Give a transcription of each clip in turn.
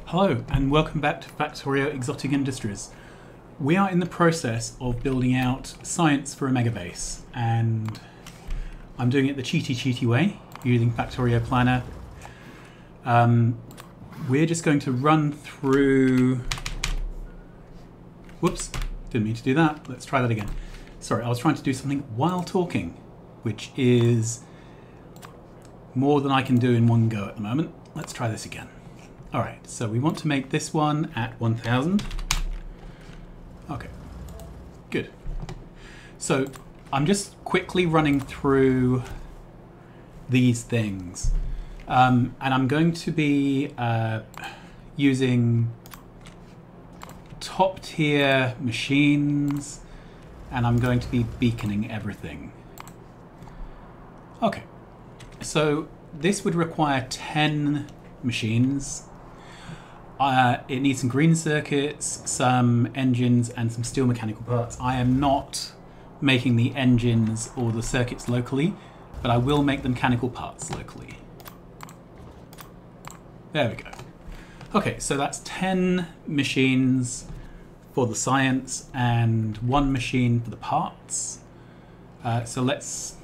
Hello and welcome back to Factorio Exotic Industries. We are in the process of building out science for a megabase, and I'm doing it the cheaty way using Factorio Planner. We're just going to run through... Whoops, didn't mean to do that. Let's try that again. Sorry, I was trying to do something while talking, which is more than I can do in one go at the moment. Let's try this again. Alright, so we want to make this one at 1000. Okay, good. So I'm just quickly running through these things. And I'm going to be using top tier machines, and I'm going to be beaconing everything. Okay, so this would require 10 machines. It needs some green circuits, some engines, and some steel mechanical parts. I am not making the engines or the circuits locally, but I will make the mechanical parts locally. There we go. Okay, so that's 10 machines for the science and 1 machine for the parts. So let's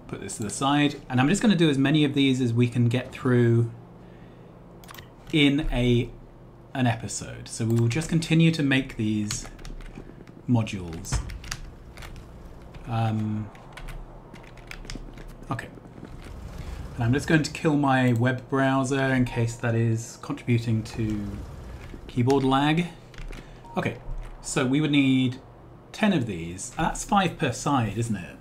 put this to the side, and I'm just going to do as many of these as we can get through in an episode. So we will just continue to make these modules. Okay. And I'm just going to kill my web browser in case that is contributing to keyboard lag. Okay, so we would need 10 of these. That's 5 per side, isn't it?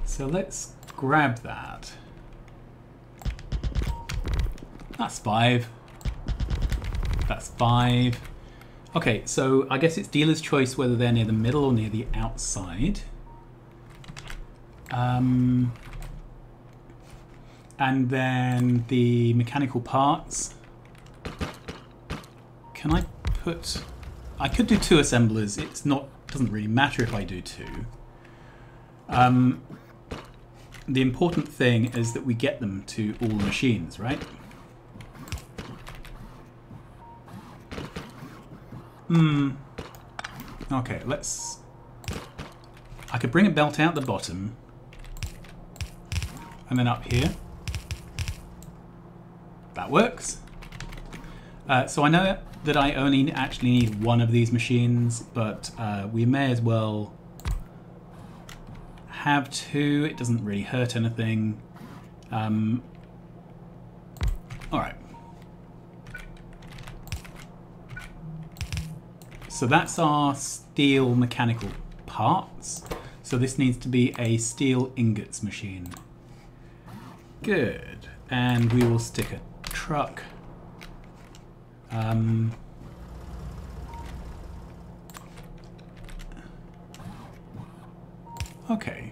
So let's grab that. That's 5. That's 5. Okay, so I guess it's dealer's choice whether they're near the middle or near the outside. And then the mechanical parts. Can I put... I could do 2 assemblers. It's not... doesn't really matter if I do 2. The important thing is that we get them to all the machines, right? Okay, let's... I could bring a belt out the bottom. And then up here. That works. So I know that I only actually need 1 of these machines, but we may as well have 2. It doesn't really hurt anything. Alright. So that's our steel mechanical parts. So this needs to be a steel ingots machine. Good. And we will stick a truck. Okay.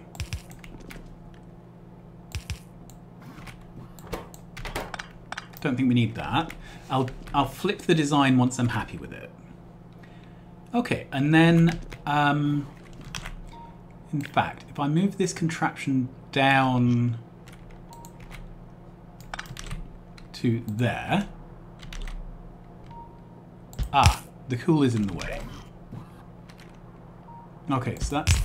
Don't think we need that. I'll flip the design once I'm happy with it. Okay, and then in fact, if I move this contraption down to there. Ah, the cooler's in the way. Okay, so that's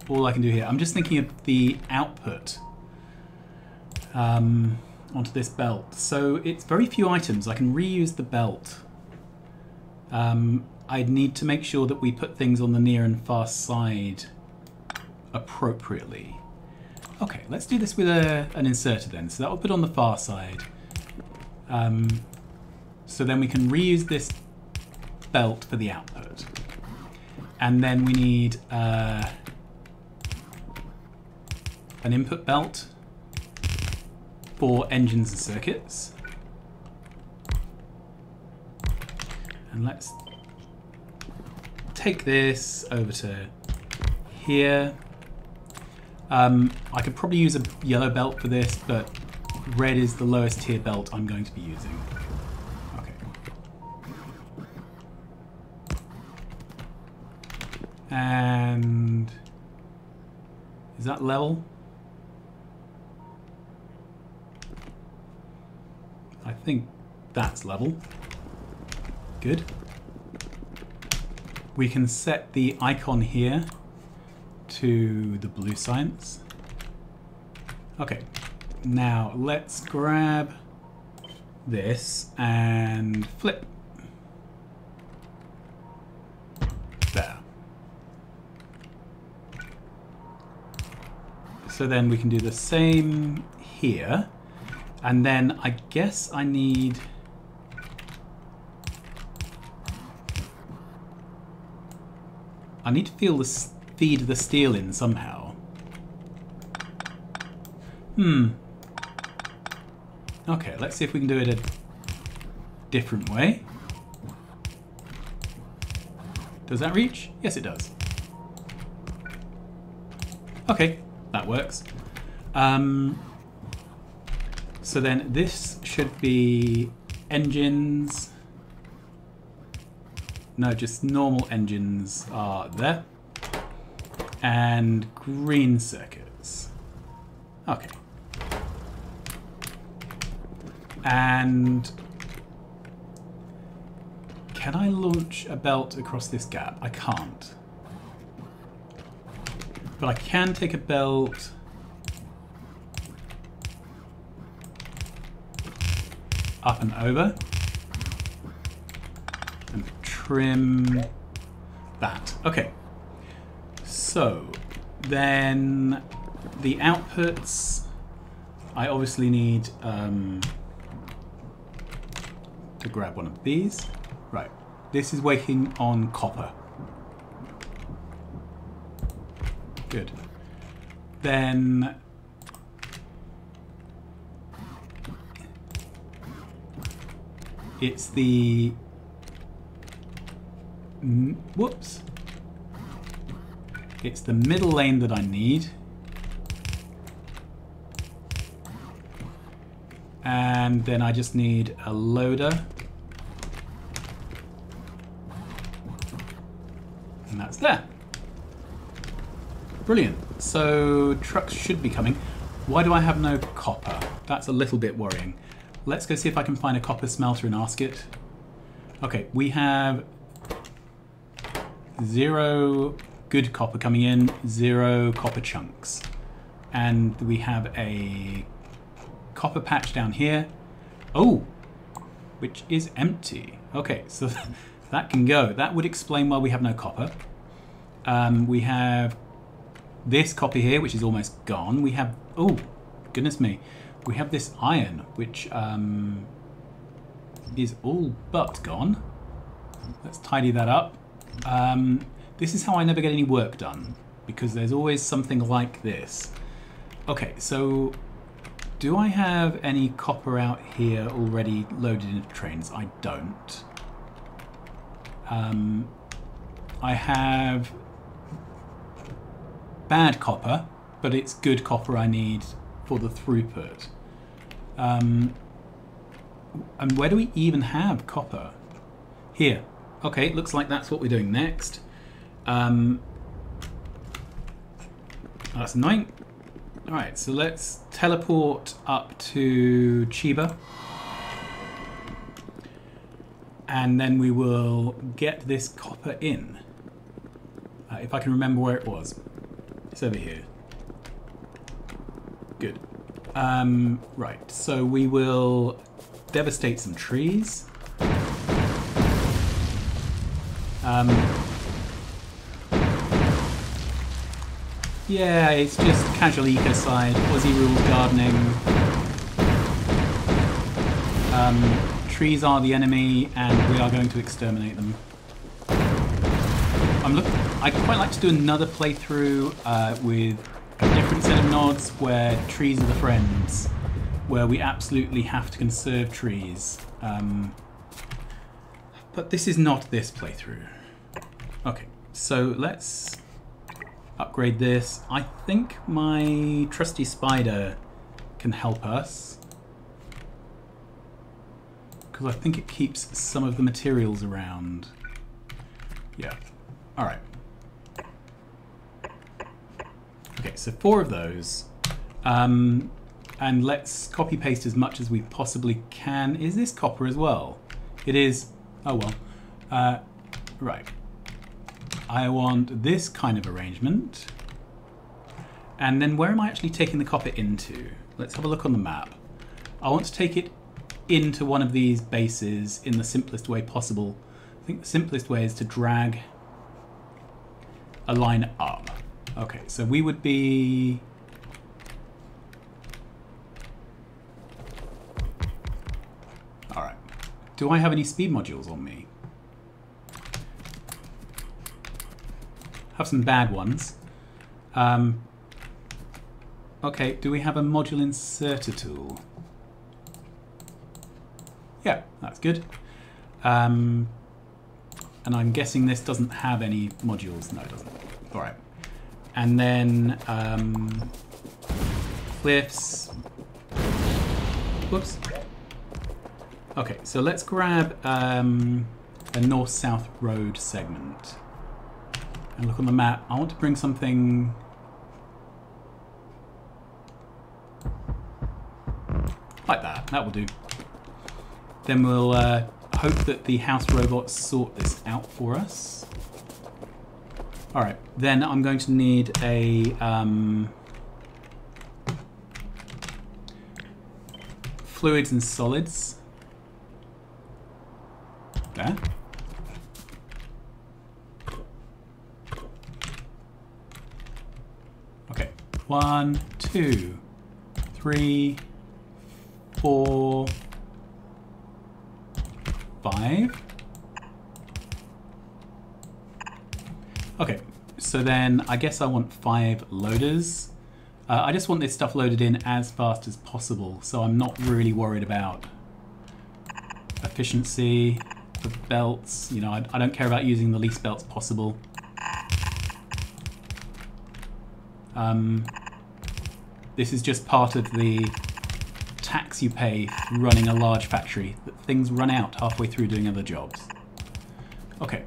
all I can do here. I'm just thinking of the output onto this belt. So it's very few items. I can reuse the belt. I'd need to make sure that we put things on the near and far side appropriately. Okay, let's do this with an inserter then. So that will put on the far side. So then we can reuse this belt for the output. And then we need an input belt for engines and circuits. And let's take this over to here. I could probably use a yellow belt for this, but red is the lowest tier belt I'm going to be using. Okay. And is that level? I think That's level. Good. We can set the icon here to the blue science. Okay, now let's grab this and flip. There. So then we can do the same here, and then I guess I need to feed the steel in somehow. Okay, let's see if we can do it a different way. Does that reach? Yes, it does. Okay, that works. So then this should be engines. No, just normal engines are there. And green circuits. Okay. And can I launch a belt across this gap? I can't. But I can take a belt up and over and trim that. Okay. So then the outputs, I obviously need to grab one of these. Right, this is waiting on copper. Good. Then it's the whoops. It's the middle lane that I need. And then I just need a loader. And that's there. Brilliant. So trucks should be coming. Why do I have no copper? That's a little bit worrying. Let's go see if I can find a copper smelter and ask it. Okay, we have 0 good copper coming in, 0 copper chunks. And we have a copper patch down here. Oh, which is empty. Okay, so that can go. That would explain why we have no copper. We have this copper here, which is almost gone. We have, oh, goodness me. We have this iron, which is all but gone. Let's tidy that up. This is how I never get any work done, because there's always something like this. Okay, so do I have any copper out here already loaded into trains? I don't. I have bad copper, but it's good copper I need for the throughput. And where do we even have copper? Here. Okay, looks like that's what we're doing next. That's annoying. Alright, so let's teleport up to Chiba. And then we will get this copper in. If I can remember where it was. It's over here. Good. Right, so we will devastate some trees. Yeah, it's just casual ecocide, Aussie rules gardening. Trees are the enemy, and we are going to exterminate them. I'd quite like to do another playthrough with a different set of nods where trees are the friends, where we absolutely have to conserve trees. But this is not this playthrough. Okay, so let's upgrade this. I think my trusty spider can help us, because I think it keeps some of the materials around. Yeah, all right. Okay, so 4 of those. And let's copy paste as much as we possibly can. Is this copper as well? It is. Oh well. Right. I want this kind of arrangement. And then where am I actually taking the copper into? Let's have a look on the map. I want to take it into one of these bases in the simplest way possible. I think the simplest way is to drag a line up. Okay, so we would be... Alright. Do I have any speed modules on me? Have some bad ones. Okay, do we have a module inserter tool? Yeah, that's good. And I'm guessing this doesn't have any modules. No, it doesn't. All right. And then cliffs. Whoops. Okay, so let's grab a north-south road segment. And look on the map. I want to bring something... like that. That will do. Then we'll hope that the house robots sort this out for us. Alright, then I'm going to need a fluids and solids. There. Okay, 1, 2, 3, 4, 5. Okay, so then I guess I want 5 loaders. I just want this stuff loaded in as fast as possible, so I'm not really worried about efficiency, the belts. You know, I don't care about using the least belts possible. This is just part of the tax you pay running a large factory, that things run out halfway through doing other jobs. Okay.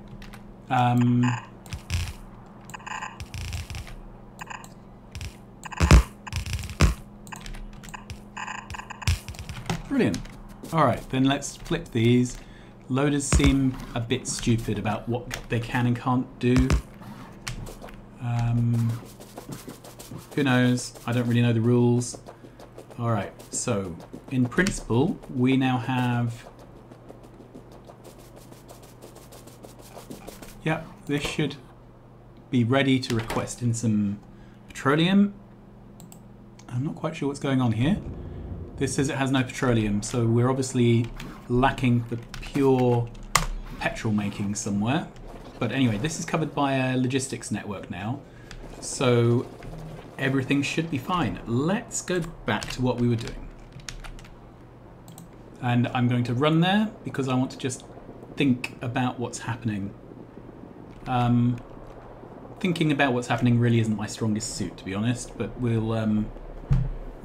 Brilliant. Alright, then let's flip these. Loaders seem a bit stupid about what they can and can't do. Who knows? I don't really know the rules. Alright, so in principle, we now have... Yep, this should be ready to request in some petroleum. I'm not quite sure what's going on here. This says it has no petroleum, so we're obviously lacking the pure petrol making somewhere. But anyway, this is covered by a logistics network now, so everything should be fine. Let's go back to what we were doing. And I'm going to run there because I want to just think about what's happening. Thinking about what's happening really isn't my strongest suit, to be honest, but we'll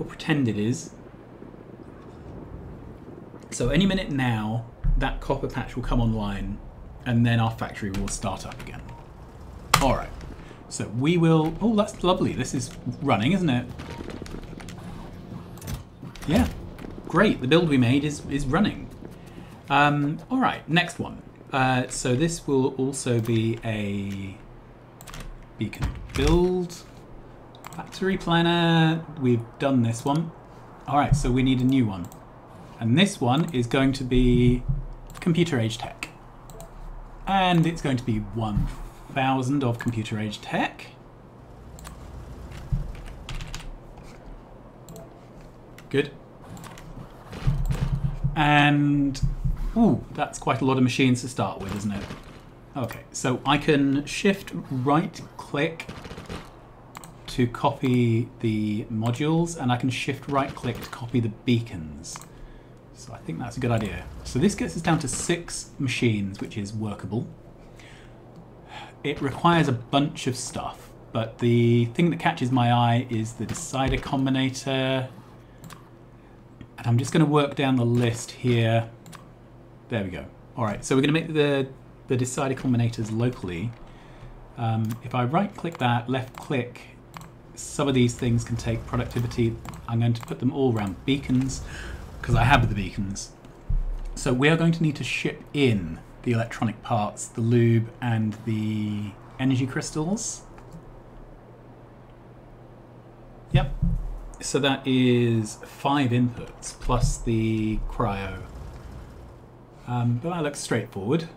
pretend it is. So any minute now, that copper patch will come online, and then our factory will start up again. All right. So we will... Oh, that's lovely. This is running, isn't it? Yeah. Great. The build we made is running. All right. Next one. So this will also be a beacon build. Factory planner. We've done this one. All right. So we need a new one. And this one is going to be computer age tech. And it's going to be 1,000 of computer age tech. Good. And, ooh, that's quite a lot of machines to start with, isn't it? Okay, so I can shift right click to copy the modules, and I can shift right click to copy the beacons. So I think that's a good idea. So this gets us down to 6 machines, which is workable. It requires a bunch of stuff, but the thing that catches my eye is the decider combinator. And I'm just going to work down the list here. There we go. All right, so we're going to make the decider combinators locally. If I right click that, left click some of these things can take productivity. I'm going to put them all around beacons because I have the beacons. So we are going to need to ship in the electronic parts, the lube and the energy crystals. Yep. So that is 5 inputs plus the cryo. But that looks straightforward.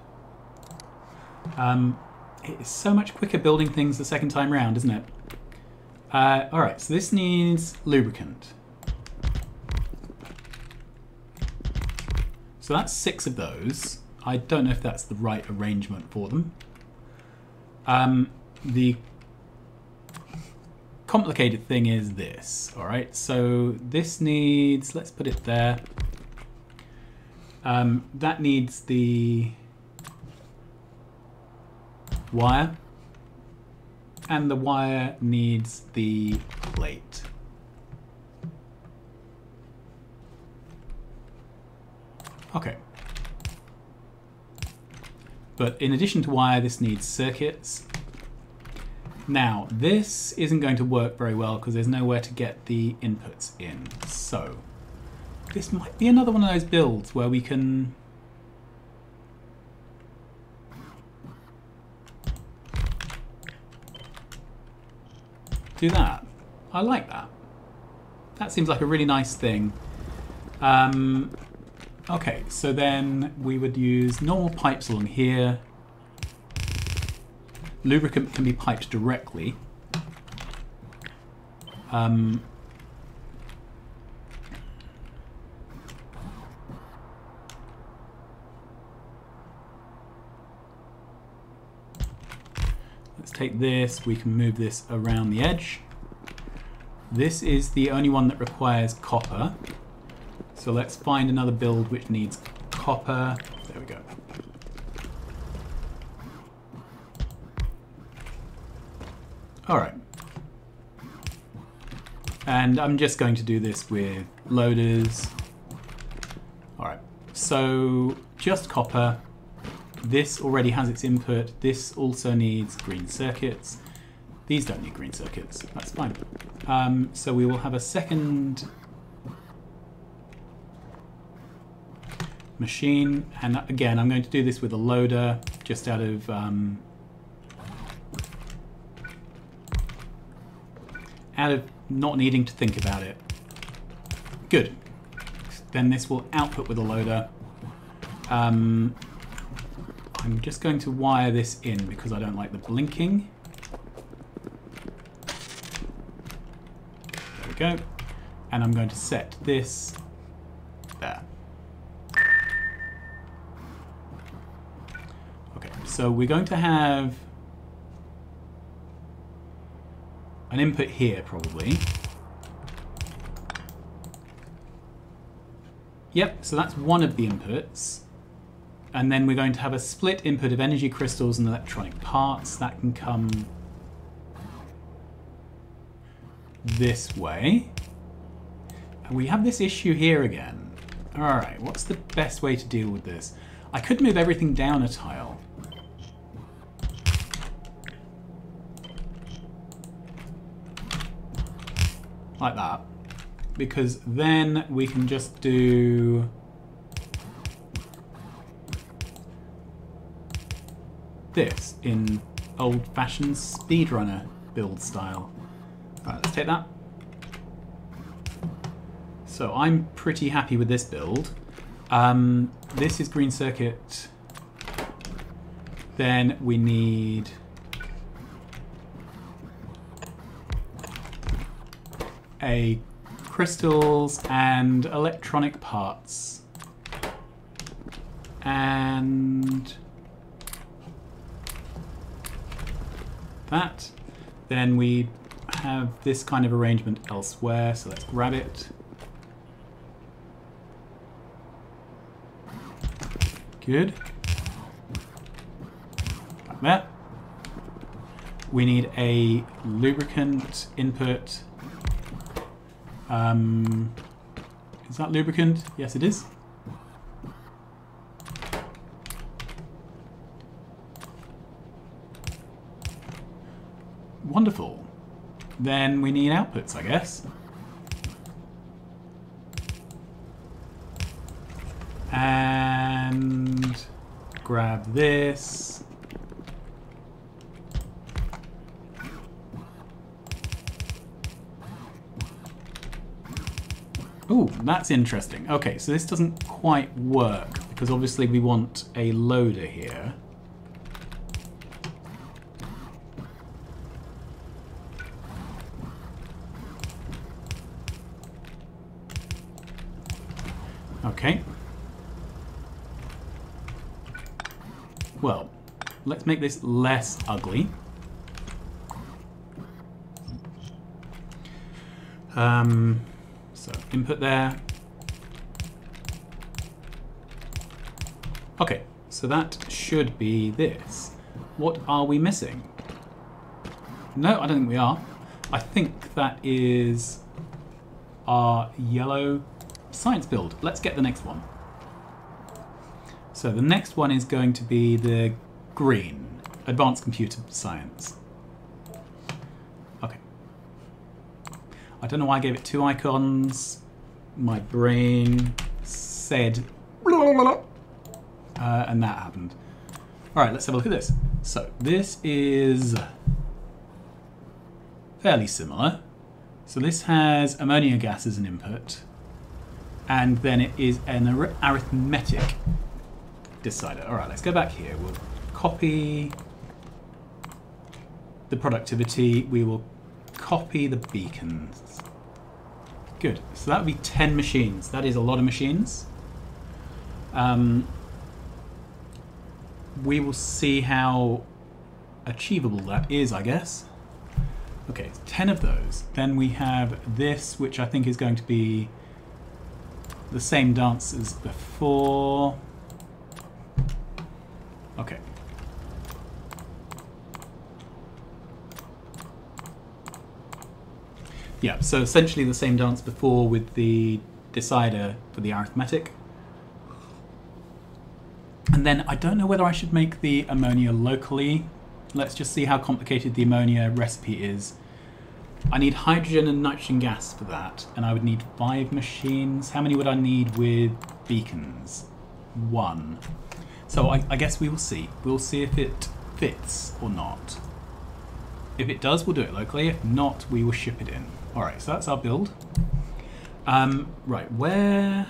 It's so much quicker building things the second time round, isn't it? Alright, so this needs lubricant. So that's 6 of those. I don't know if that's the right arrangement for them. The complicated thing is this, alright? So this needs, let's put it there. That needs the wire, and the wire needs the plate. Okay. But in addition to wire, this needs circuits. Now, this isn't going to work very well because there's nowhere to get the inputs in. So, this might be another one of those builds where we can do that. I like that. That seems like a really nice thing. Okay, so then we would use normal pipes along here. Lubricant can be piped directly. Let's take this, we can move this around the edge. This is the only one that requires copper. So let's find another build which needs copper. There we go. Alright. And I'm just going to do this with loaders. Alright, so just copper. This already has its input. This also needs green circuits. These don't need green circuits. That's fine. So we will have a second machine, and again I'm going to do this with a loader just out of not needing to think about it. Good. Then this will output with a loader. I'm just going to wire this in because I don't like the blinking. There we go. And I'm going to set this there. So we're going to have an input here, probably. Yep, so that's one of the inputs. And then we're going to have a split input of energy crystals and electronic parts. That can come this way. And we have this issue here again. All right, what's the best way to deal with this? I could move everything down a tile. Like that, because then we can just do this in old-fashioned speedrunner build style. Alright, let's take that. So I'm pretty happy with this build. This is green circuit. Then we need crystals and electronic parts, and that. Then we have this kind of arrangement elsewhere, so let's grab it. Good. Like that. We need a lubricant input. Is that lubricant? Yes, it is. Wonderful. then we need outputs, I guess. And grab this. Ooh, that's interesting. Okay, so this doesn't quite work because obviously we want a loader here. Okay. Well, let's make this less ugly. So input there. Okay, so that should be this. What are we missing? No, I don't think we are. I think that is our yellow science build. Let's get the next one. So the next one is going to be the green, advanced computer science. Okay. I don't know why I gave it 2 icons. My brain said blah, blah, blah, and that happened. All right, let's have a look at this. So this is fairly similar. So this has ammonia gas as an input, and then it is an arithmetic decider. All right, let's go back here. We'll copy the productivity. We will copy the beacons. Good. So that would be 10 machines. That is a lot of machines. We will see how achievable that is, I guess. Okay, 10 of those. Then we have this, which I think is going to be the same dance as before. Okay. Yeah, so essentially the same dance before with the decider for the arithmetic. And then I don't know whether I should make the ammonia locally. Let's just see how complicated the ammonia recipe is. I need hydrogen and nitrogen gas for that, and I would need 5 machines. How many would I need with beacons? 1. So I guess we will see. We'll see if it fits or not. If it does, we'll do it locally. If not, we will ship it in. All right, so that's our build. Right, where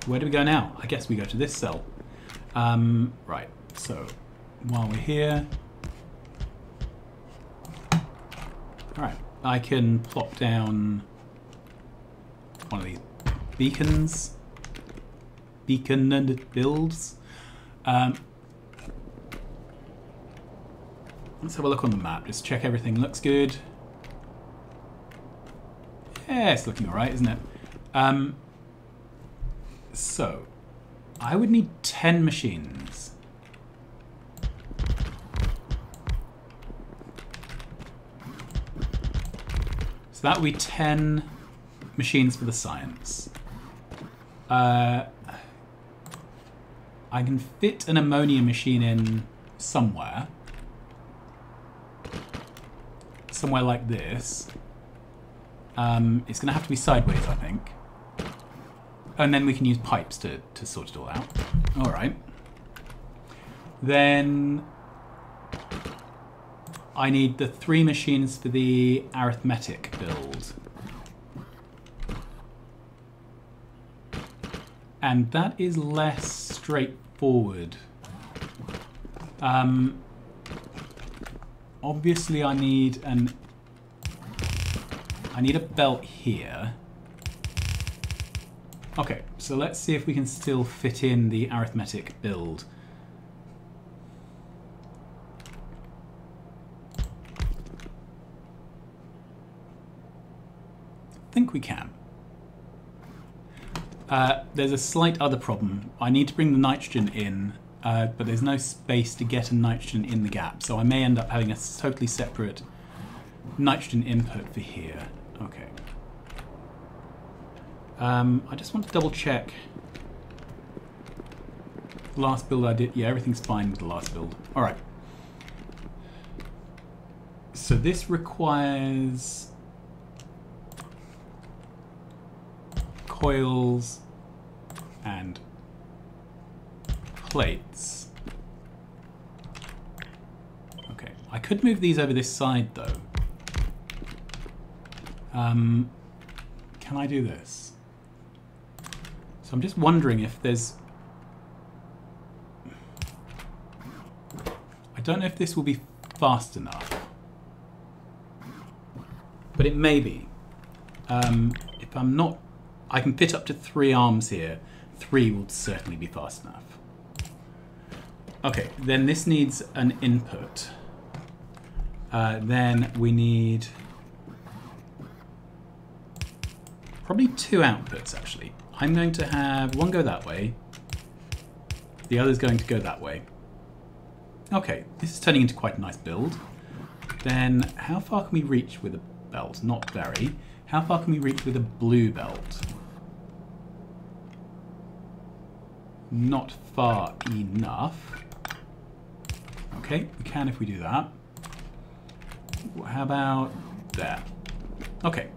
do we go now? I guess we go to this cell. Right, so while we're here, all right, I can plop down one of these beacons, beaonned builds. Let's have a look on the map, just check everything looks good. Yeah, it's looking all right, isn't it? So, I would need 10 machines. So that would be 10 machines for the science. I can fit an ammonia machine in somewhere. Somewhere like this. It's going to have to be sideways, I think. And then we can use pipes to sort it all out. All right. Then I need the 3 machines for the arithmetic build. And that is less straightforward. Obviously I need a belt here. Okay, so let's see if we can still fit in the arithmetic build. I think we can. There's a slight other problem. I need to bring the nitrogen in, but there's no space to get a nitrogen in the gap, so I may end up having a totally separate nitrogen input for here. Okay. I just want to double check. Last build I did, yeah, everything's fine with the last build. All right. So this requires coils and plates. Okay, I could move these over this side though. Can I do this? So I'm just wondering if there's... I don't know if this will be fast enough. But it may be. If I'm not... I can fit up to 3 arms here. 3 will certainly be fast enough. Okay, then this needs an input. Then we need... probably 2 outputs, actually. I'm going to have one go that way. The other's going to go that way. Okay, this is turning into quite a nice build. Then how far can we reach with a belt? Not very. How far can we reach with a blue belt? Not far enough. Okay, we can if we do that. How about there? Okay.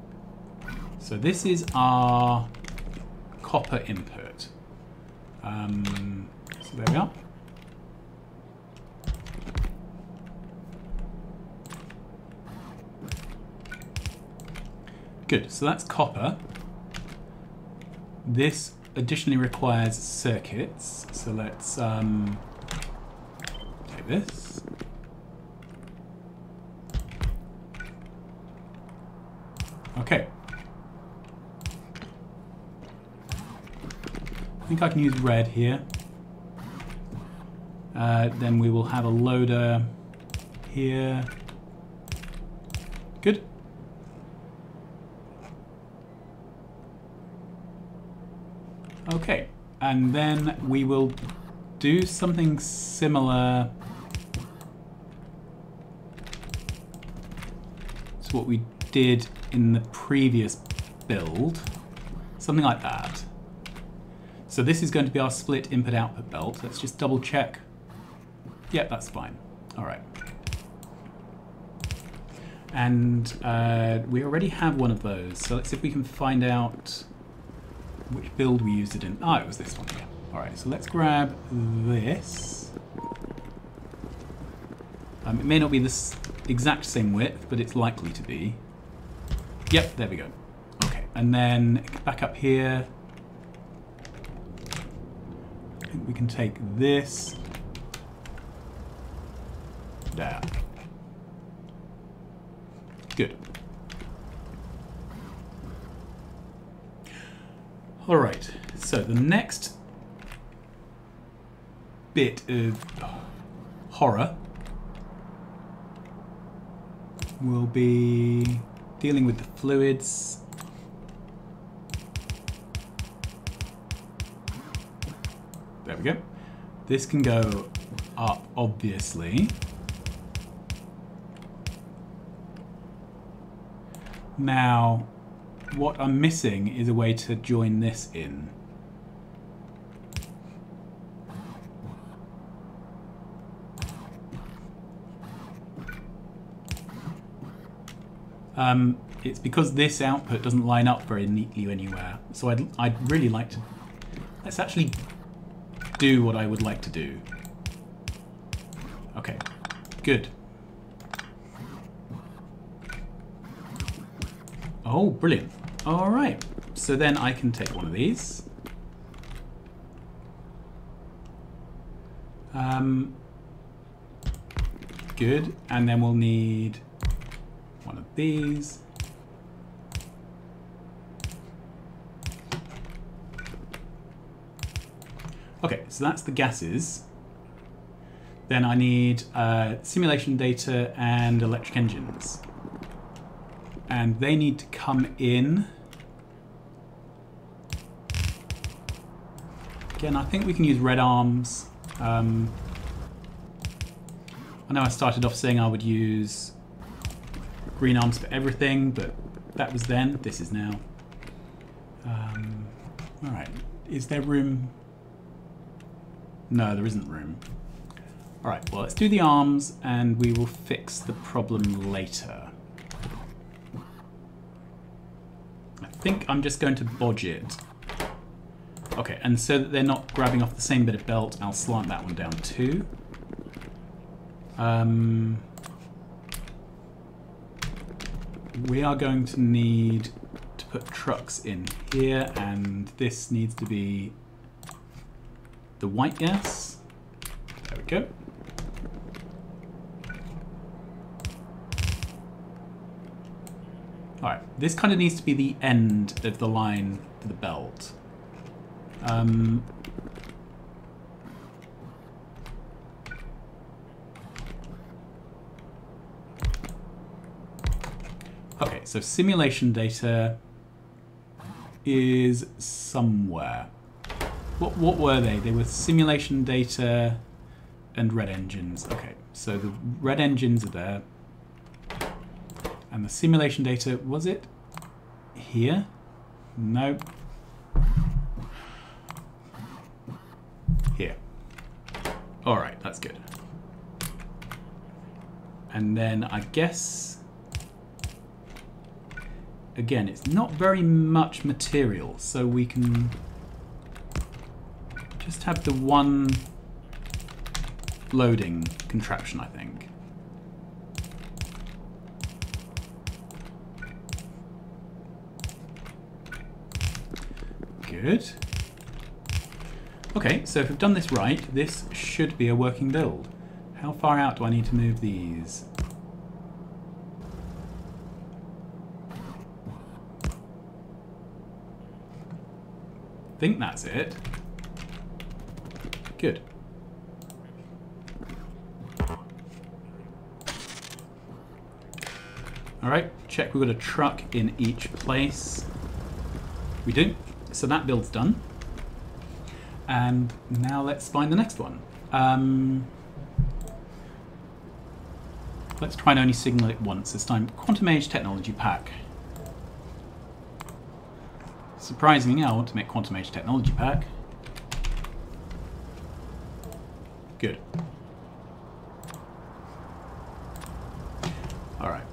So this is our copper input. So there we are. Good, so that's copper. This additionally requires circuits. So let's take this. Okay. I think I can use red here. Then we will have a loader here. Good. Okay, and then we will do something similar to what we did in the previous build. Something like that. So this is going to be our split input-output belt. Let's just double check. Yeah, that's fine. All right. And we already have one of those. So let's see if we can find out which build we used it in. Ah, it was this one here. All right, so let's grab this. It may not be the exact same width, but it's likely to be. Yep, there we go. Okay, and then back up here. I think we can take this. There. Good. All right, so the next bit of horror will be dealing with the fluids. There we go. This can go up, obviously. Now, what I'm missing is a way to join this in. It's because this output doesn't line up very neatly anywhere. So I'd really like to... Let's actually do what I would like to do. Okay, good. Oh, brilliant. All right, so then I can take one of these. Good, and then we'll need one of these. Okay, so that's the gases. Then I need simulation data and electric engines. And they need to come in. Again, I think we can use red arms. I know I started off saying I would use green arms for everything, but that was then, this is now. All right, is there room? No, there isn't room. All right, well, let's do the arms and we will fix the problem later. I think I'm just going to bodge it. Okay, and so that they're not grabbing off the same bit of belt, I'll slant that one down too. We are going to need to put trucks in here, and this needs to be the white gas. There we go. Alright, this kind of needs to be the end of the line for the belt. Okay, so simulation data is somewhere. What were they? They were simulation data and red engines. Okay, so the red engines are there. And the simulation data, was it here? No. Here. All right, that's good. And then I guess, again, it's not very much material, so we can just have the one loading contraption, I think. Good. Okay, so if we've done this right, this should be a working build. How far out do I need to move these? I think that's it. Good. Alright, check we've got a truck in each place. We do. So that build's done. And now let's find the next one. Let's try and only signal it once this time. Quantum Age Technology Pack. Surprisingly, I want to make Quantum Age Technology Pack. Good. Alright.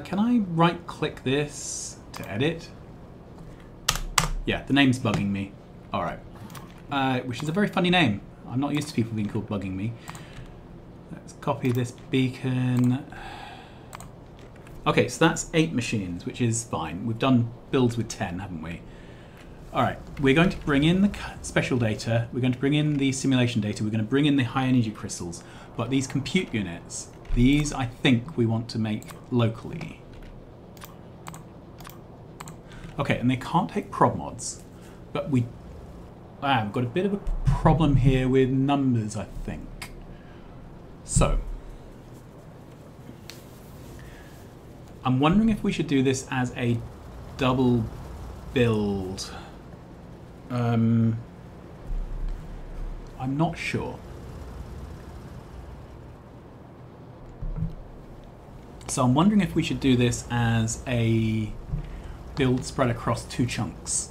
Can I right-click this to edit? Yeah, the name's bugging me. Alright. Which is a very funny name. I'm not used to people being called bugging me. Let's copy this beacon. Okay, so that's 8 machines, which is fine. We've done builds with 10, haven't we? Alright, we're going to bring in the special data, we're going to bring in the simulation data, we're going to bring in the high energy crystals, but these compute units, these I think we want to make locally. Okay, and they can't take prod mods, but we've got a bit of a problem here with numbers, I think. So, I'm wondering if we should do this as a double build. I'm not sure. So I'm wondering if we should do this as a build spread across 2 chunks.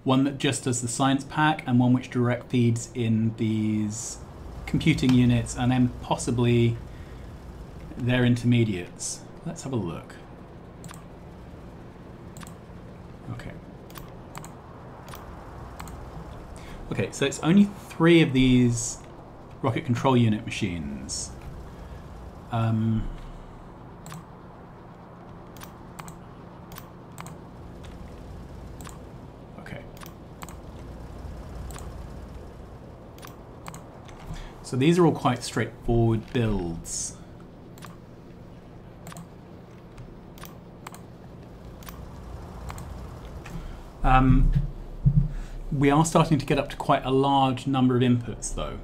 One that just does the science pack and one which direct feeds in these computing units and then possibly their intermediates. Let's have a look. Okay. Okay, so it's only 3 of these rocket control unit machines. Okay. So these are all quite straightforward builds. We are starting to get up to quite a large number of inputs though.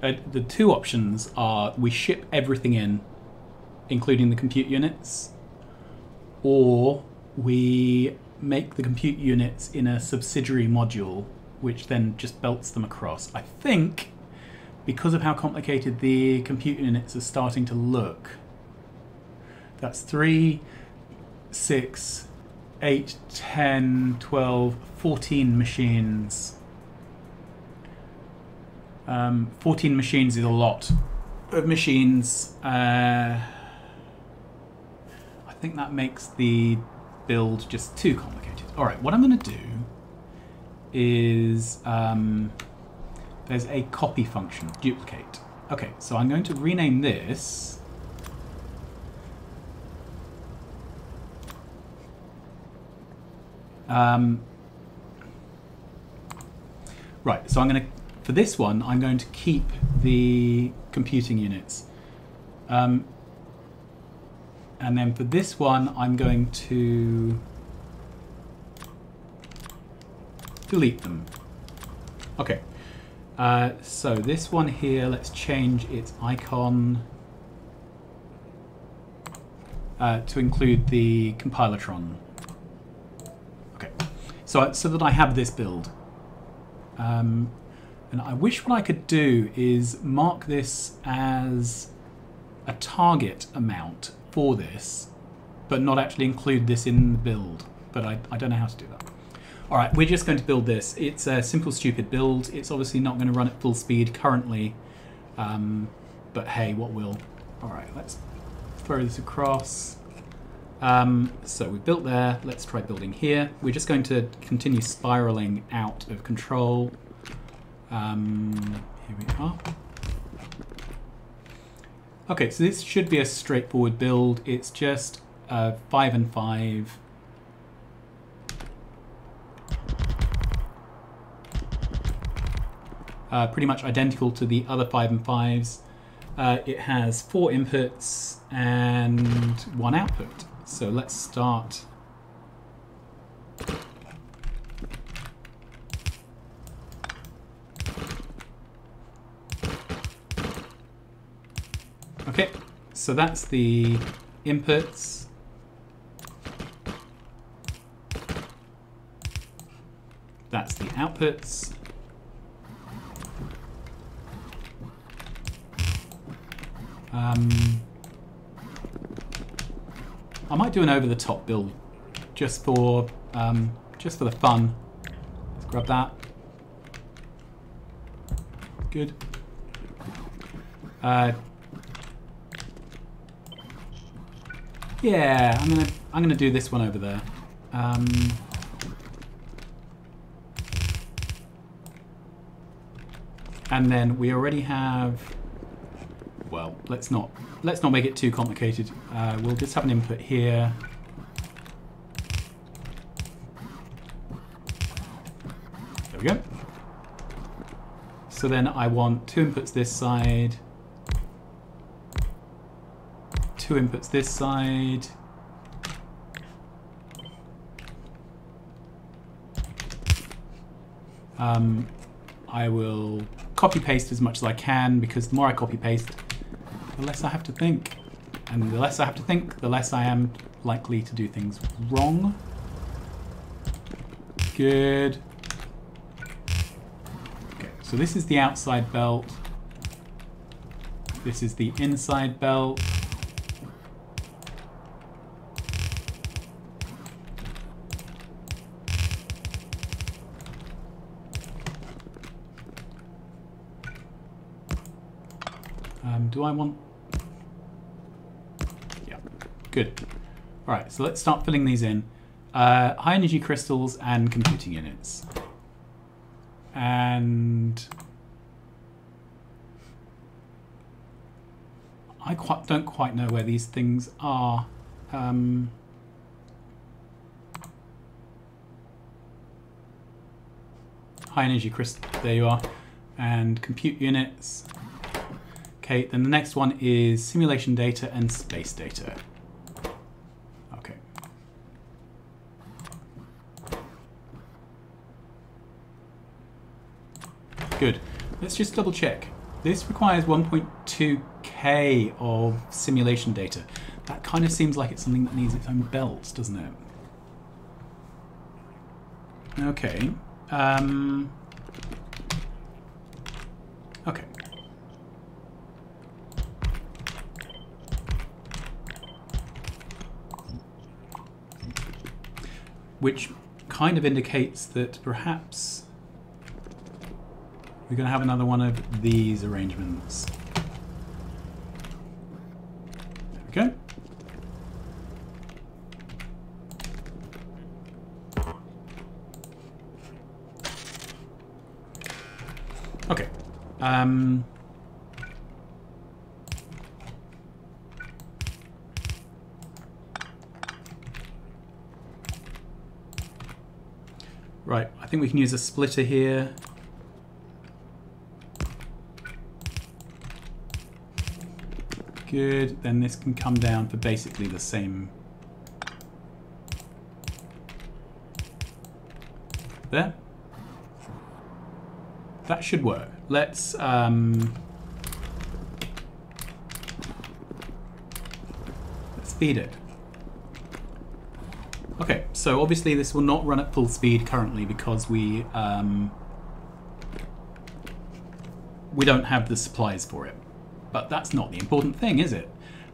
The 2 options are we ship everything in, including the compute units, or we make the compute units in a subsidiary module which then just belts them across. I think because of how complicated the compute units are starting to look, that's 3, 6, 8, 10, 12, 14 machines. 14 machines is a lot of machines. I think that makes the build just too complicated. All right, what I'm going to do is there's a copy function, duplicate. Okay, so I'm going to rename this right, so I'm going to, for this one, I'm going to keep the computing units. And then for this one, I'm going to delete them. Okay, so this one here, let's change its icon to include the compilertron. Okay, so that I have this build. And I wish what I could do is mark this as a target amount for this, but not actually include this in the build. But I don't know how to do that. All right, we're just going to build this. It's a simple, stupid build. It's obviously not going to run at full speed currently, but hey, what will? All right, let's throw this across. So we built there. Let's try building here. We're just going to continue spiraling out of control. Here we are. Okay, so this should be a straightforward build. It's just 5 and 5. Pretty much identical to the other 5 and 5s. It has 4 inputs and 1 output. So let's start. Okay, so that's the inputs. That's the outputs. I might do an over-the-top build just for the fun. Let's grab that. Good. Yeah, I'm gonna do this one over there. And then we already have. Well, let's not make it too complicated. We'll just have an input here. There we go. So then I want 2 inputs this side, 2 inputs this side. I will copy paste as much as I can, because the more I copy paste, the less I have to think. And the less I have to think, the less I am likely to do things wrong. Good. Okay, so this is the outside belt. This is the inside belt. Do I want... Yeah, good. All right, so let's start filling these in. High energy crystals and computing units. And I don't quite know where these things are. High energy crystal, there you are. And compute units. Okay, then the next one is simulation data and space data. Okay. Good. Let's just double check. This requires 1.2K of simulation data. That kind of seems like it's something that needs its own belts, doesn't it? Okay. Okay. which kind of indicates that perhaps we're going to have another one of these arrangements. There we go. Okay. Right, I think we can use a splitter here. Good, then this can come down for basically the same. There. That should work. Let's feed it. Okay, so obviously this will not run at full speed currently because we don't have the supplies for it. But that's not the important thing, is it?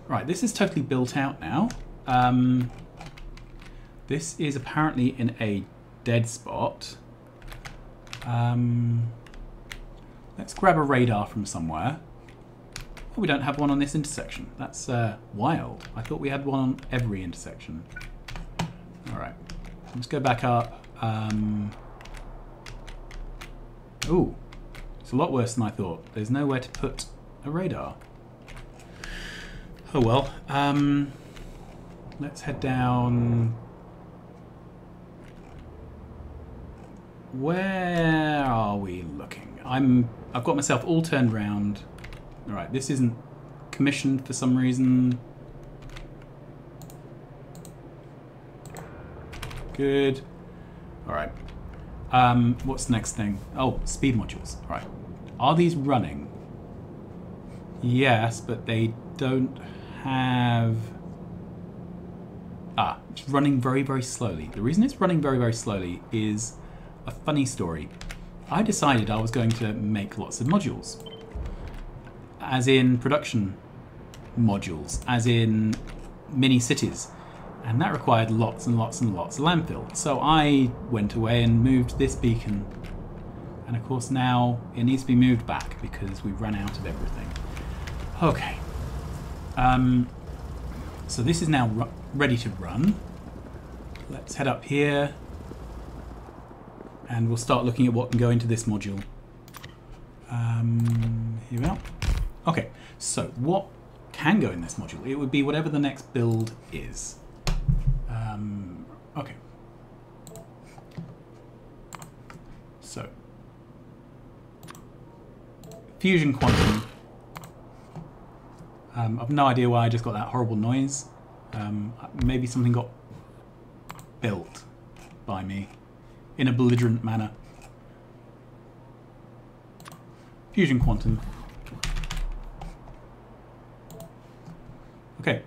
Right, this is totally built out now. This is apparently in a dead spot. Let's grab a radar from somewhere. Oh, we don't have one on this intersection. That's wild. I thought we had one on every intersection. All right, let's go back up. Ooh, it's a lot worse than I thought. There's nowhere to put a radar. Oh well. Let's head down. Where are we looking? I've got myself all turned round. All right, this isn't commissioned for some reason. Good. All right. What's the next thing? Oh, speed modules. All right. Are these running? Yes, but they don't have... Ah, it's running very, very slowly. The reason it's running very, very slowly is a funny story. I decided I was going to make lots of modules. As in production modules. As in mini cities. And that required lots and lots and lots of landfill. So I went away and moved this beacon. And of course now it needs to be moved back because we've run out of everything. Okay. So this is now ready to run. Let's head up here. And we'll start looking at what can go into this module. Here we are. Okay, so what can go in this module? It would be whatever the next build is. Okay. So, fusion quantum. I've no idea why I just got that horrible noise. Maybe something got built by me in a belligerent manner. Fusion quantum. Okay,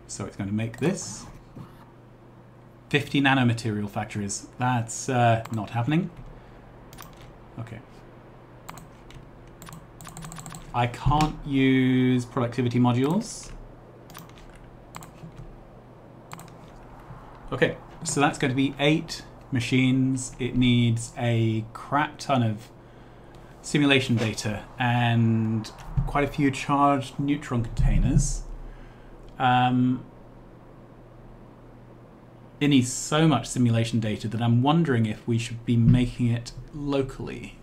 so it's going to make this. 50 nanomaterial factories. That's not happening. Okay. I can't use productivity modules. Okay, so that's going to be 8 machines. It needs a crap ton of simulation data and quite a few charged neutron containers. It needs so much simulation data that I'm wondering if we should be making it locally.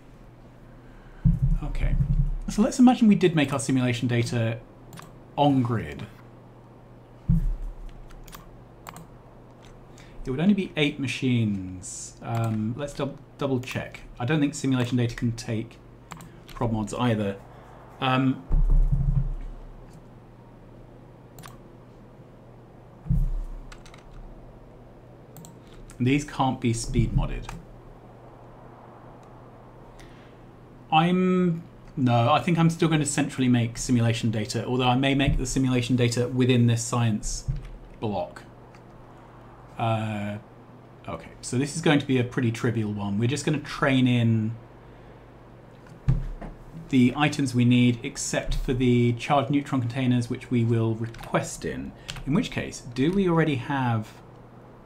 Okay, so let's imagine we did make our simulation data on grid. It would only be 8 machines. Let's double check. I don't think simulation data can take prod mods either. These can't be speed modded. No, I think I'm still going to centrally make simulation data, although I may make the simulation data within this science block. Okay, so this is going to be a pretty trivial one. We're just going to train in the items we need, except for the charged neutron containers, which we will request in which case, do we already have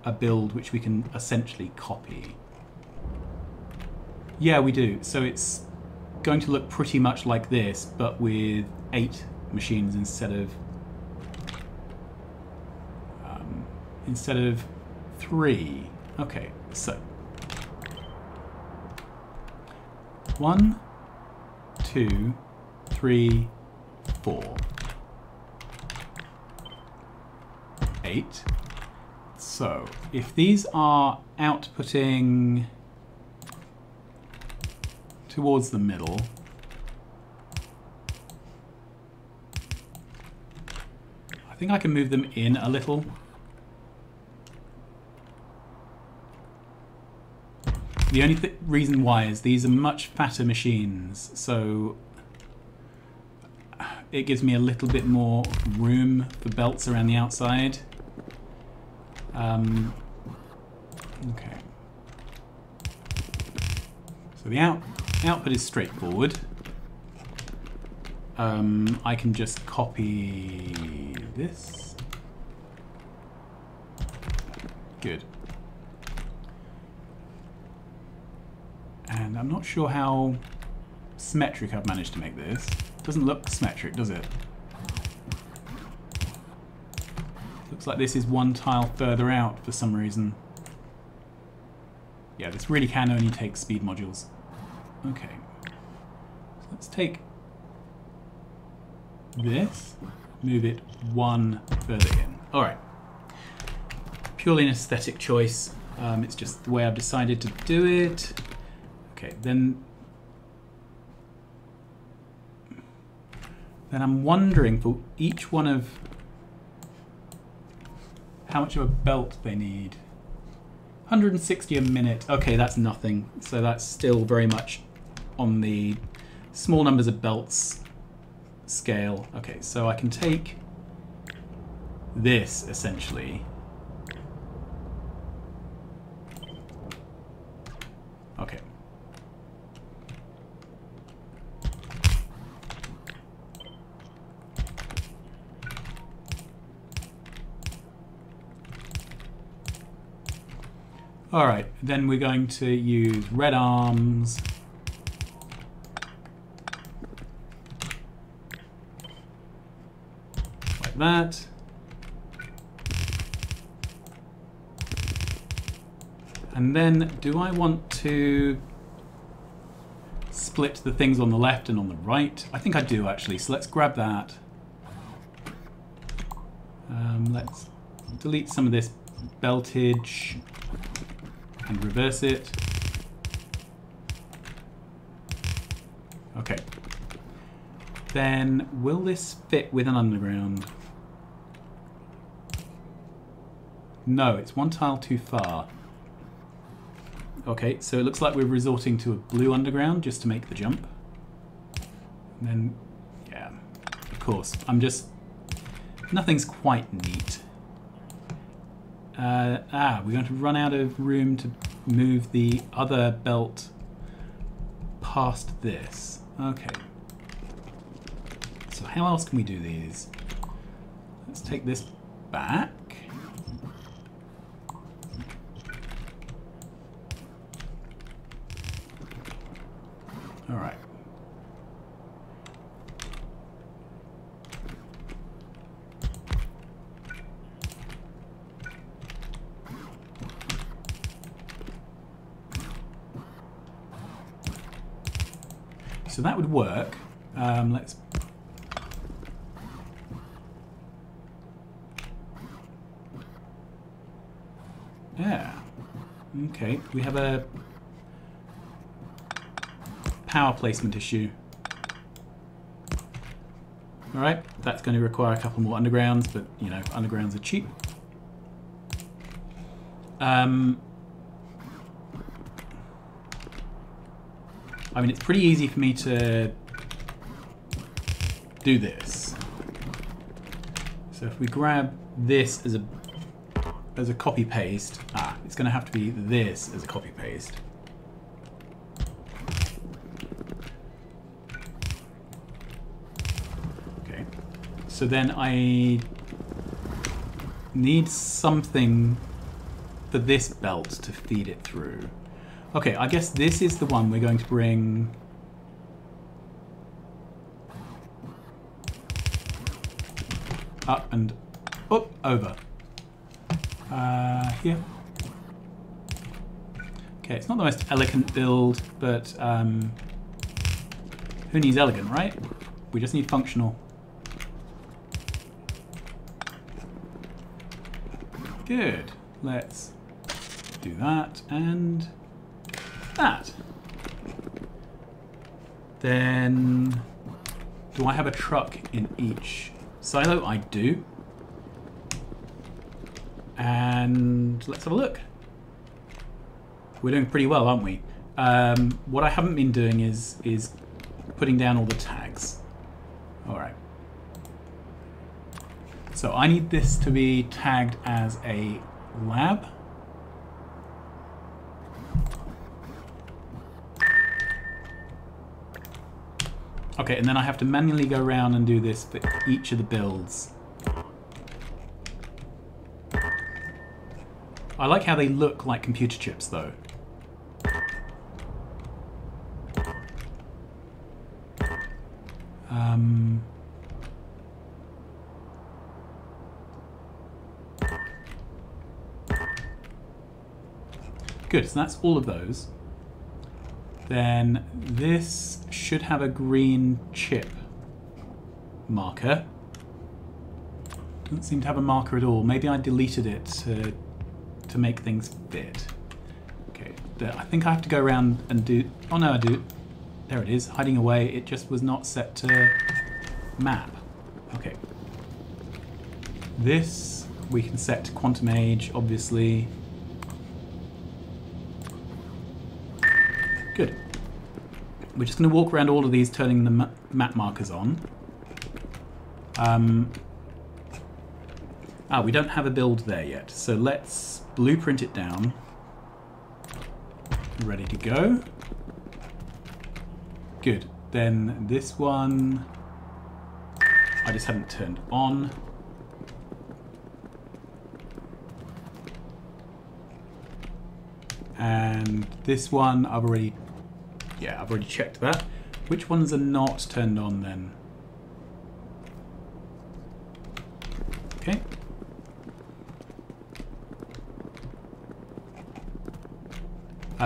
a build which we can essentially copy? Yeah, we do. So it's going to look pretty much like this, but with 8 machines instead of 3. Okay, so 1, 2, 3, 4, 8. So if these are outputting towards the middle, I think I can move them in a little. The only reason why is these are much fatter machines, so it gives me a little bit more room for belts around the outside. Okay. So the output is straightforward. I can just copy this. Good. And I'm not sure how symmetric I've managed to make this. Doesn't look symmetric, does it? Looks like this is one tile further out for some reason. Yeah, this really can only take speed modules. Okay. So let's take this, move it one further in. Alright. Purely an aesthetic choice. It's just the way I've decided to do it. Okay, then I'm wondering for each one of how much of a belt they need. 160 a minute. Okay, that's nothing. So that's still very much on the small numbers of belts scale. Okay, so I can take this essentially. Okay. Alright, then we're going to use red arms. Like that. And then, do I want to split the things on the left and on the right? I think I do actually, so let's grab that. Let's delete some of this beltage and reverse it. Okay. Then, will this fit with an underground? No, it's one tile too far. Okay, so it looks like we're resorting to a blue underground just to make the jump. And then, yeah, of course, nothing's quite neat. We're going to run out of room to move the other belt past this. Okay. So how else can we do these? Let's take this back. All right. So that would work. Let's. Yeah. Okay. We have a power placement issue. All right. That's going to require a couple more undergrounds, but you know, undergrounds are cheap. I mean, it's pretty easy for me to do this. So if we grab this as a copy paste, it's going to have to be this as a copy paste. Okay. So then I need something for this belt to feed it through. Okay, I guess this is the one we're going to bring... up and up, over. Here. Okay, it's not the most elegant build, but who needs elegant, right? We just need functional. Good. Let's do that and that. Then, do I have a truck in each silo? I do. And let's have a look. We're doing pretty well, aren't we? What I haven't been doing is putting down all the tags. All right. So I need this to be tagged as a lab. Okay, and then I have to manually go around and do this for each of the builds. I like how they look like computer chips, though. Good, so that's all of those. Then this should have a green chip marker. Doesn't seem to have a marker at all. Maybe I deleted it to make things fit. Okay, I think I have to go around and do... Oh no, I do. There it is, hiding away. It just was not set to map. Okay. This we can set to quantum age, obviously. Good. We're just going to walk around all of these, turning the map markers on. We don't have a build there yet, so let's blueprint it down. Ready to go. Good. Then this one, I just haven't turned on. And this one, I've already checked that. Which ones are not turned on then? Okay.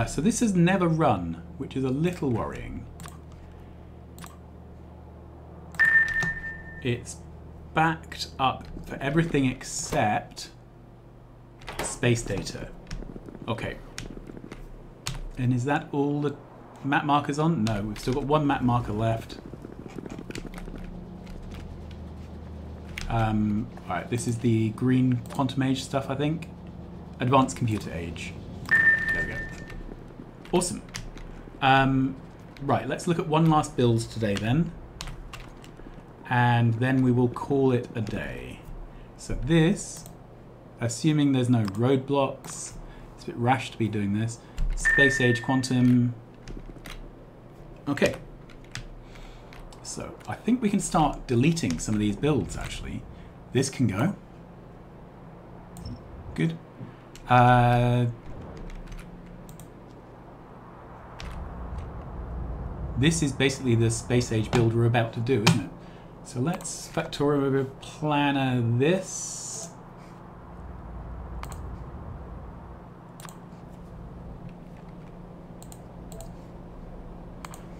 So this has never run, which is a little worrying. It's backed up for everything except space data. Okay. And is that all the map markers on? No, we've still got one map marker left. Alright, this is the green quantum age stuff, I think. Advanced computer age. There we go. Awesome. Right, let's look at one last build today then. And then we will call it a day. So this, assuming there's no roadblocks, it's a bit rash to be doing this. Space age quantum. Okay. So I think we can start deleting some of these builds actually. This can go. Good. This is basically the space age build we're about to do, isn't it? So let's factorial planner this.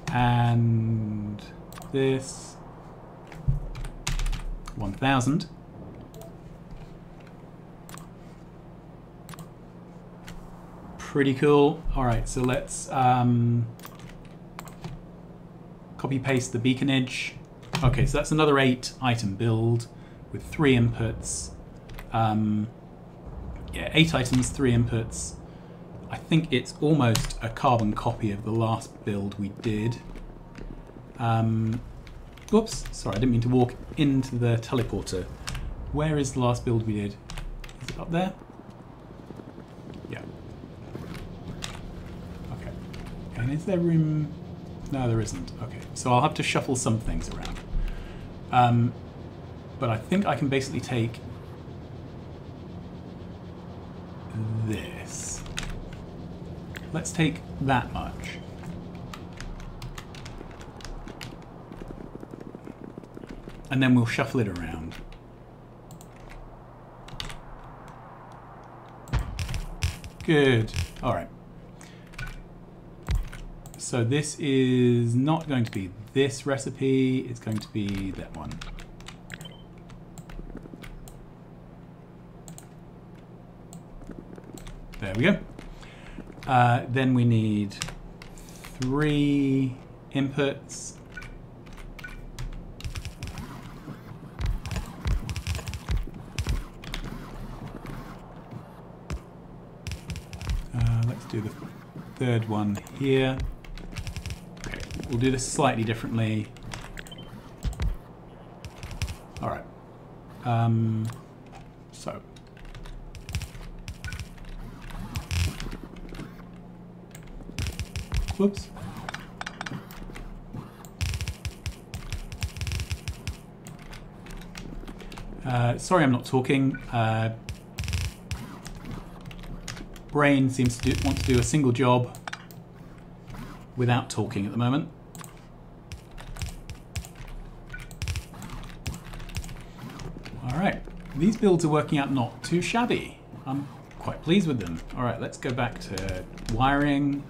And this 1000. Pretty cool. All right, so let's copy paste the beaconage. Okay, so that's another 8 item build with 3 inputs. Yeah, 8 items, 3 inputs. I think it's almost a carbon copy of the last build we did. Whoops, sorry, I didn't mean to walk into the teleporter. Where is the last build we did? Is it up there? Yeah. Okay. And is there room? No, there isn't. Okay, so I'll have to shuffle some things around. But I think I can basically take this. Let's take that much. And then we'll shuffle it around. Good. All right. So this is not going to be this recipe. It's going to be that one. There we go. Then we need 3 inputs. Let's do the 3rd one here. Okay, we'll do this slightly differently. All right. So. Whoops. Sorry I'm not talking. Brain seems to want to do a single job without talking at the moment. All right, these builds are working out not too shabby. I'm quite pleased with them. All right, let's go back to wiring.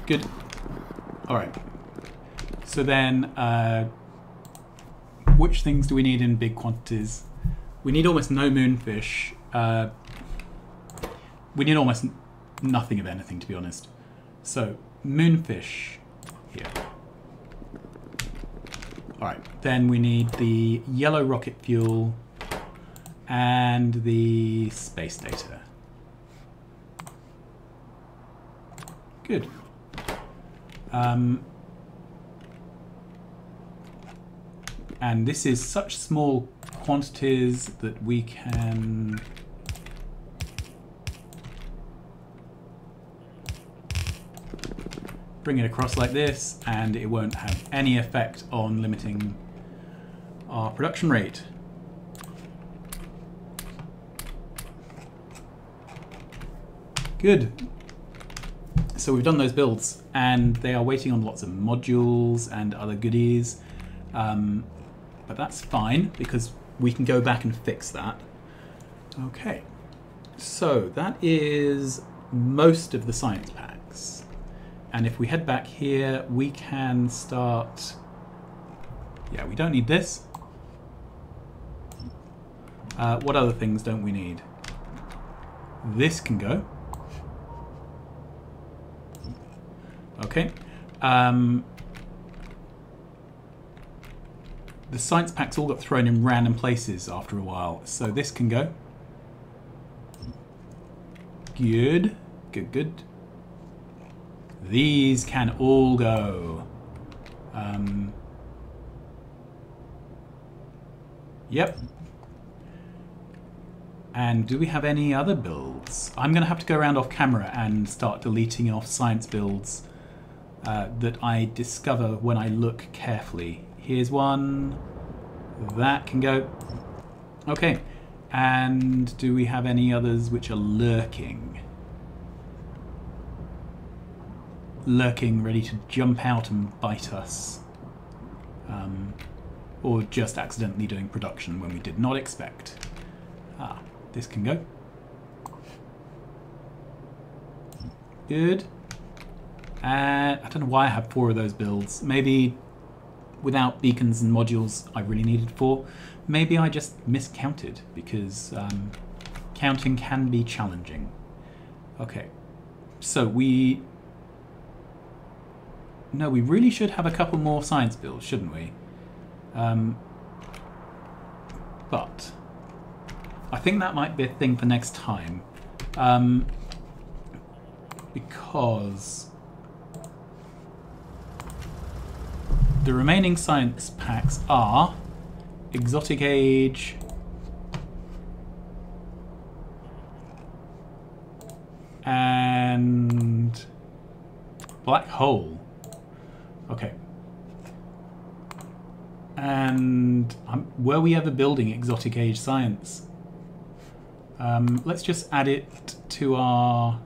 Good. All right. So then, which things do we need in big quantities? We need almost no moonfish. We need almost nothing of anything, to be honest. So, moonfish here. All right. Then we need the yellow rocket fuel and the space data. Good. And this is such small quantities that we can bring it across like this, and it won't have any effect on limiting our production rate. Good. So we've done those builds, and they are waiting on lots of modules and other goodies. But that's fine, because we can go back and fix that. Okay, so that is most of the science packs. And if we head back here, we can start... Yeah, we don't need this. What other things don't we need? This can go. Okay. The science packs all got thrown in random places after a while, so this can go. Good, good, good. These can all go. Yep. And do we have any other builds? I'm going to have to go around off camera and start deleting off science builds that I discover when I look carefully. Here's one. That can go. Okay. And do we have any others which are lurking? Lurking, ready to jump out and bite us. Or just accidentally doing production when we did not expect. Ah, this can go. Good. I don't know why I have 4 of those builds. Maybe without beacons and modules I really needed 4. Maybe I just miscounted, because counting can be challenging. Okay, so we really should have a couple more science builds, shouldn't we? But I think that might be a thing for next time, because the remaining science packs are Exotic Age, and Black Hole. Okay. And were we ever building exotic age science? Let's just add it to our...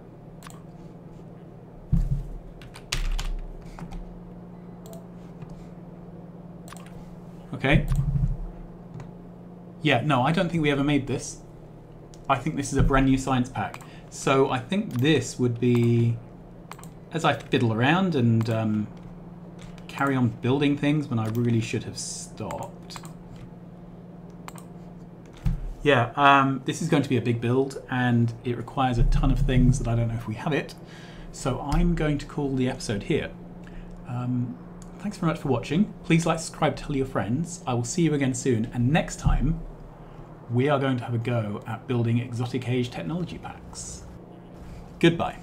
Okay. Yeah, no, I don't think we ever made this. I think this is a brand new science pack. So I think this would be, as I fiddle around and carry on building things when I really should have stopped. Yeah, this is going to be a big build and it requires a ton of things that I don't know if we have it. So I'm going to call the episode here. Thanks very much for watching. Please like, subscribe, tell your friends. I will see you again soon. And next time, we are going to have a go at building exotic age technology packs. Goodbye.